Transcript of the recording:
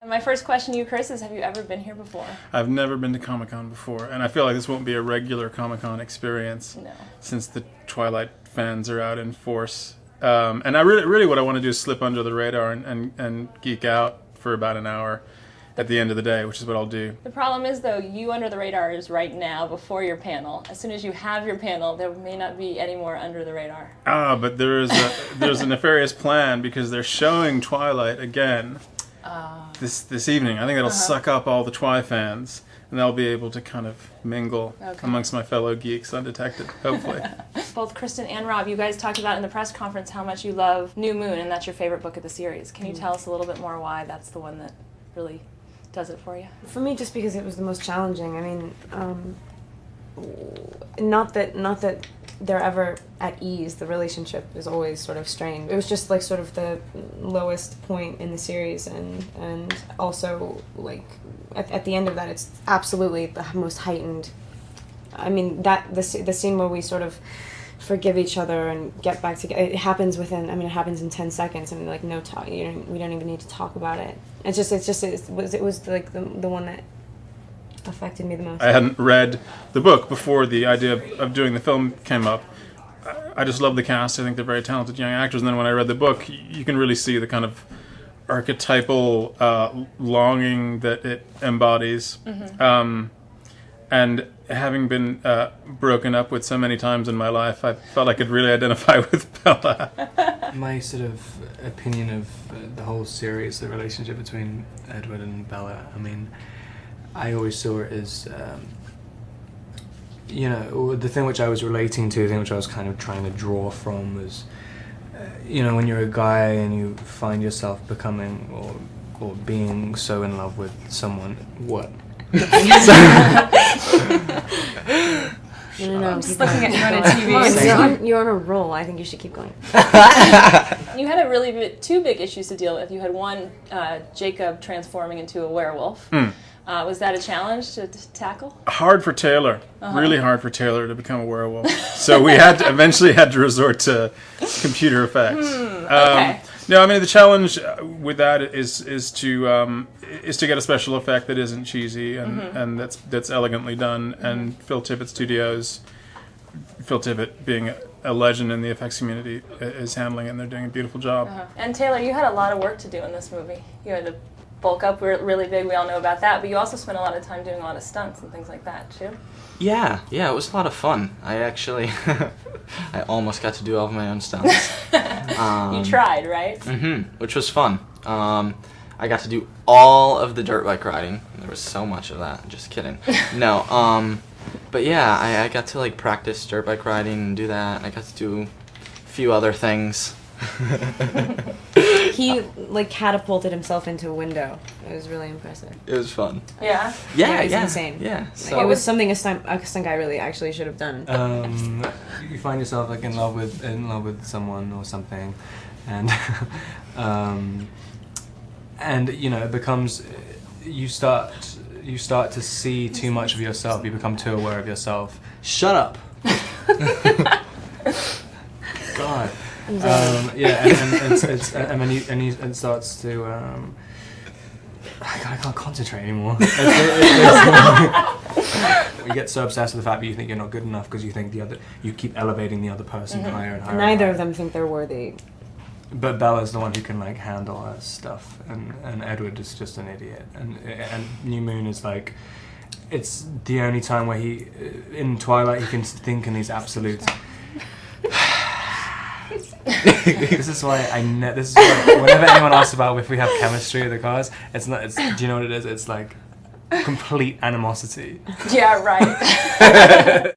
My first question to you, Chris, is have you ever been here before? I've never been to Comic-Con before, and I feel like this won't be a regular Comic-Con experience. No. Since the Twilight fans are out in force. And I really what I want to do is slip under the radar and geek out for about an hour at the end of the day, which is what I'll do. The problem is, though, you under the radar is right now before your panel. As soon as you have your panel, there may not be any more under the radar. But there's a nefarious plan because they're showing Twilight again this evening. I think that'll suck up all the Twi fans, and they'll be able to kind of mingle amongst my fellow geeks undetected, hopefully. Both Kristen and Rob, you guys talked about in the press conference how much you love New Moon, and that's your favorite book of the series. Can you tell us a little bit more why that's the one that really does it for you? For me, just because it was the most challenging. I mean, not that they're ever at ease. The relationship is always sort of strained. It was just like sort of the lowest point in the series, and also like at the end of that, it's absolutely the most heightened. I mean, that the scene where we sort of forgive each other and get back together. It happens within. I mean, it happens in 10 seconds, and like no talk. We don't even need to talk about it. It was like the one that affected me the most. I hadn't read the book before the idea of doing the film came up. I just love the cast. I think they're very talented young actors. And then when I read the book, you can really see the kind of archetypal longing that it embodies. And having been broken up with so many times in my life, I felt I could really identify with Bella. My sort of opinion of the whole series, the relationship between Edward and Bella, I mean, I always saw it as, the thing which I was relating to, the thing which I was kind of trying to draw from was, when you're a guy and you find yourself becoming or being so in love with someone, what? No, I'm just looking at you on a TV. You're on a roll. I think you should keep going. You had two big issues to deal with. You had one, Jacob transforming into a werewolf. Was that a challenge to tackle? Hard for Taylor. Really hard for Taylor to become a werewolf. So we eventually had to resort to computer effects. Okay. No, I mean the challenge with that is to get a special effect that isn't cheesy and that's elegantly done. And Phil Tippett Studios, Phil Tippett being a legend in the effects community, is handling it, and they're doing a beautiful job. And Taylor, you had a lot of work to do in this movie. You had to bulk up really big. We all know about that. But you also spent a lot of time doing a lot of stunts and things like that too. Yeah, it was a lot of fun. I actually, I almost got to do all of my own stunts. You tried, right? Which was fun. I got to do all of the dirt bike riding. There was so much of that. Just kidding. No, but yeah, I got to like practice dirt bike riding and do that. I got to do a few other things. He like catapulted himself into a window. It was really impressive. It was fun. Yeah. Yeah, it was insane. Yeah. Like, it was something a stunt guy really actually should have done. You find yourself like in love with someone or something, and it becomes you start to see too much of yourself. You become too aware of yourself. Shut up. God. And he starts to. I can't concentrate anymore. You get so obsessed with the fact that you think you're not good enough because you think you keep elevating the other person higher and higher. Neither of them think they're worthy. But Bella's the one who can like handle her stuff, and Edward is just an idiot. And New Moon is like, it's the only time where in Twilight he can think in these absolutes. This is why whenever anyone asks about if we have chemistry with the cars, do you know what it is? It's like complete animosity. Yeah, right.